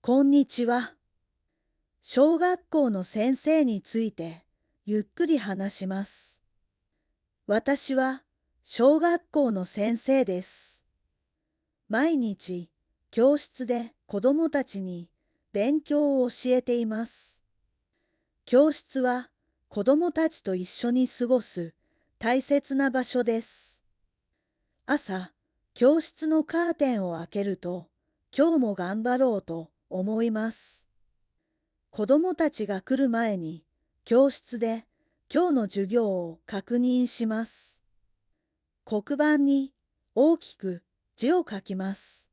こんにちは。小学校の先生についてゆっくり話します。私は小学校の先生です。毎日教室で子供たちに勉強を教えています。教室は子供たちと一緒に過ごす大切な場所です。朝、教室のカーテンを開けると、今日も頑張ろうと思います。子供たちが来る前に教室で今日の授業を確認します。黒板に大きく字を書きます。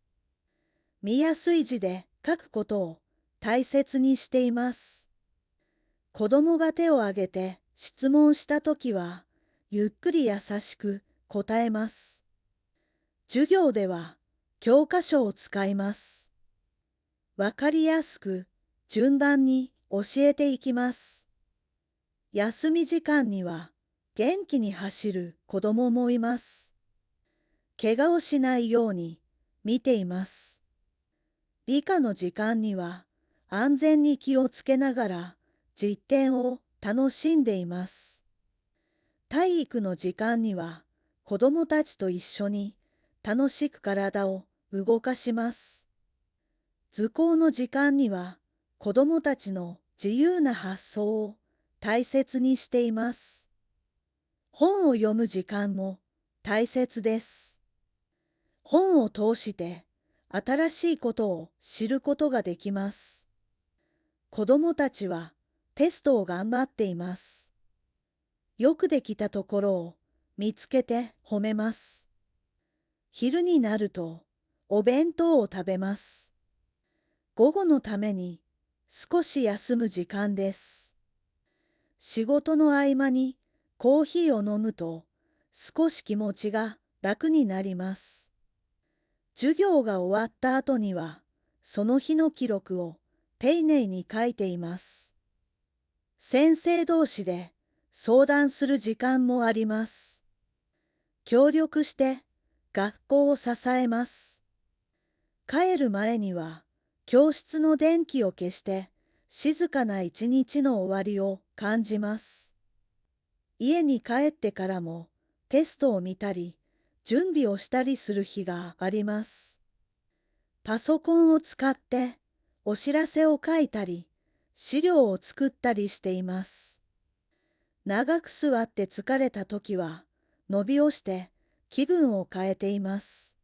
見やすい字で書くことを大切にしています。子供が手を挙げて質問したときは、ゆっくり優しく答えます。授業では教科書を使います。わかりやすく順番に教えていきます。休み時間には元気に走る子供もいます。怪我をしないように見ています。理科の時間には安全に気をつけながら実験を楽しんでいます。体育の時間には子供たちと一緒に楽しく体を動かします。図工の時間には子供たちの自由な発想を大切にしています。本を読む時間も大切です。本を通して新しいことを知ることができます。子供たちはテストを頑張っています。よくできたところを見つけて褒めます。昼になるとお弁当を食べます。午後のために少し休む時間です。仕事の合間にコーヒーを飲むと少し気持ちが楽になります。授業が終わった後にはその日の記録を丁寧に書いています。先生同士で相談する時間もあります。協力して学校を支えます。帰る前には教室の電気を消して静かな一日の終わりを感じます。家に帰ってからもテストを見たり準備をしたりする日があります。パソコンを使ってお知らせを書いたり資料を作ったりしています。長く座って疲れた時は伸びをして気分を変えています。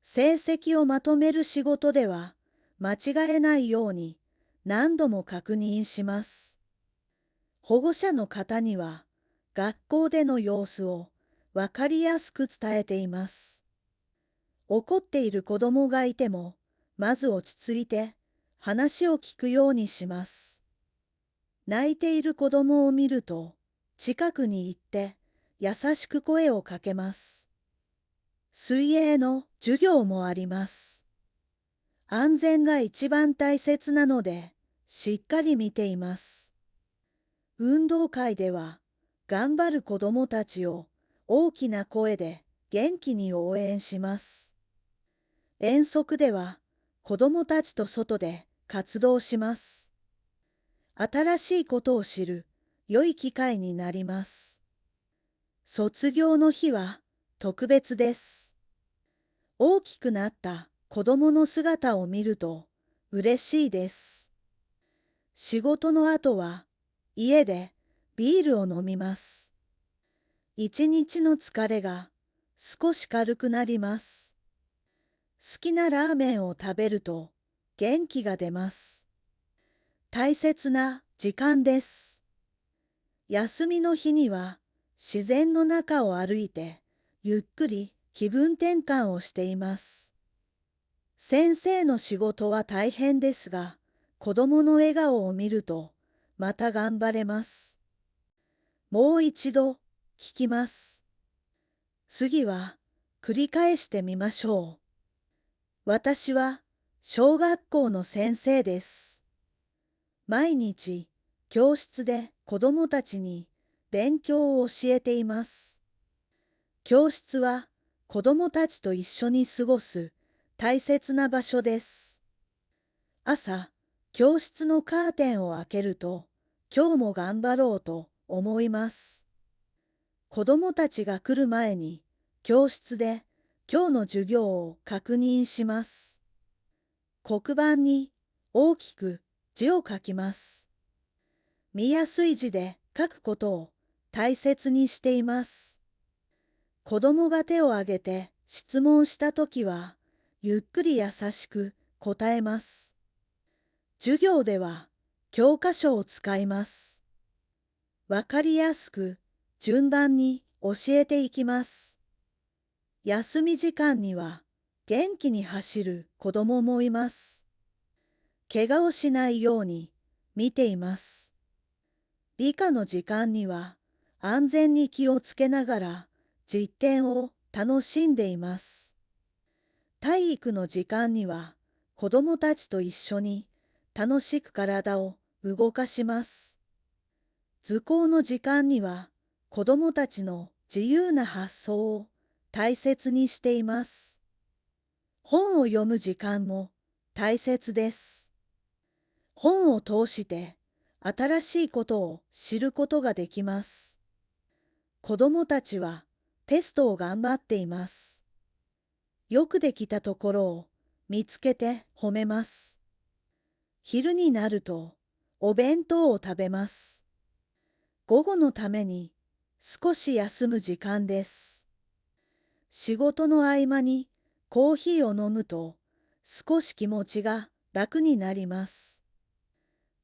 成績をまとめる仕事では間違えないように何度も確認します。保護者の方には学校での様子をわかりやすく伝えています。怒っている子供がいてもまず落ち着いて話を聞くようにします。泣いている子供を見ると近くに行って優しく声をかけます。水泳の授業もあります。安全が一番大切なのでしっかり見ています。運動会では頑張る子どもたちを大きな声で元気に応援します。遠足では子どもたちと外で活動します。新しいことを知る良い機会になります。卒業の日は特別です。大きくなった子どもの姿を見ると嬉しいです。仕事の後は家でビールを飲みます。一日の疲れが少し軽くなります。好きなラーメンを食べると元気が出ます。大切な時間です。休みの日には自然の中を歩いてゆっくり気分転換をしています。先生の仕事は大変ですが、子供の笑顔を見るとまた頑張れます。もう一度聞きます。次は繰り返してみましょう。私は小学校の先生です。毎日教室で子供たちに勉強を教えています。教室は子供たちと一緒に過ごす大切な場所です。朝、教室のカーテンを開けると、今日も頑張ろうと思います。子供たちが来る前に、教室で今日の授業を確認します。黒板に大きく字を書きます。見やすい字で書くことを大切にしています。子供が手を挙げて質問したときは、ゆっくり優しく答えます。授業では教科書を使います。わかりやすく順番に教えていきます。休み時間には元気に走る子供もいます。怪我をしないように見ています。理科の時間には安全に気をつけながら実験を楽しんでいます。体育の時間には子供たちと一緒に楽しく体を動かします。図工の時間には子供たちの自由な発想を大切にしています。本を読む時間も大切です。本を通して新しいことを知ることができます。子供たちはテストを頑張っています。よくできたところを見つけて褒めます。昼になるとお弁当を食べます。午後のために少し休む時間です。仕事の合間にコーヒーを飲むと少し気持ちが楽になります。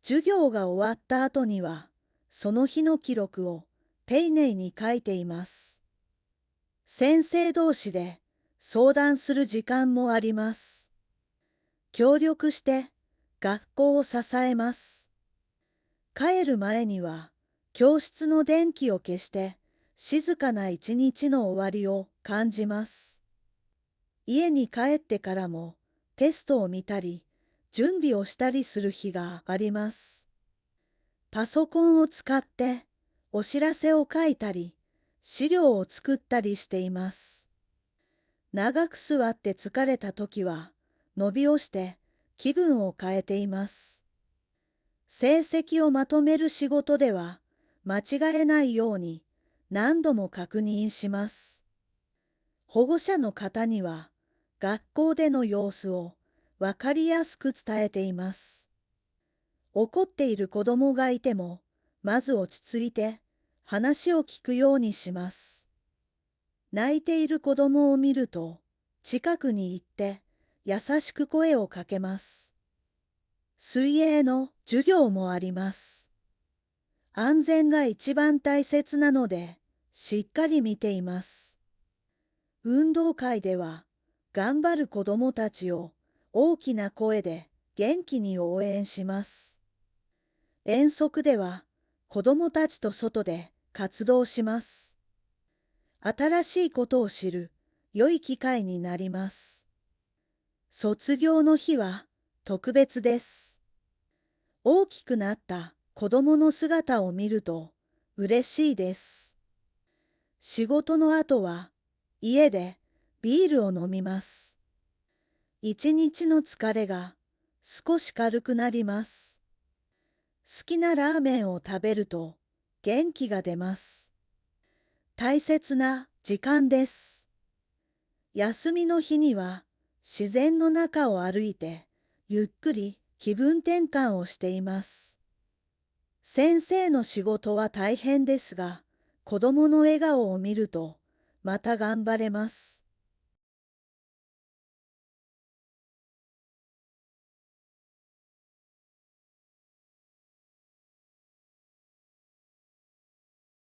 授業が終わった後にはその日の記録を丁寧に書いています。先生同士で相談する時間もあります。協力して学校を支えます。帰る前には教室の電気を消して静かな一日の終わりを感じます。家に帰ってからもテストを見たり準備をしたりする日があります。パソコンを使ってお知らせを書いたり資料を作ったりしています。長く座って疲れた時は伸びをして気分を変えています。成績をまとめる仕事では間違えないように何度も確認します。保護者の方には学校での様子をわかりやすく伝えています。怒っている子供がいてもまず落ち着いて話を聞くようにします。泣いている子供を見ると近くに行って優しく声をかけます。水泳の授業もあります。安全が一番大切なのでしっかり見ています。運動会では頑張る子供たちを大きな声で元気に応援します。遠足では子供たちと外で活動します。新しいことを知る良い機会になります。卒業の日は特別です。大きくなった子供の姿を見ると嬉しいです。仕事の後は家でビールを飲みます。一日の疲れが少し軽くなります。好きなラーメンを食べると元気が出ます。大切な時間です。休みの日には自然の中を歩いてゆっくり気分転換をしています。先生の仕事は大変ですが、子供の笑顔を見るとまた頑張れます。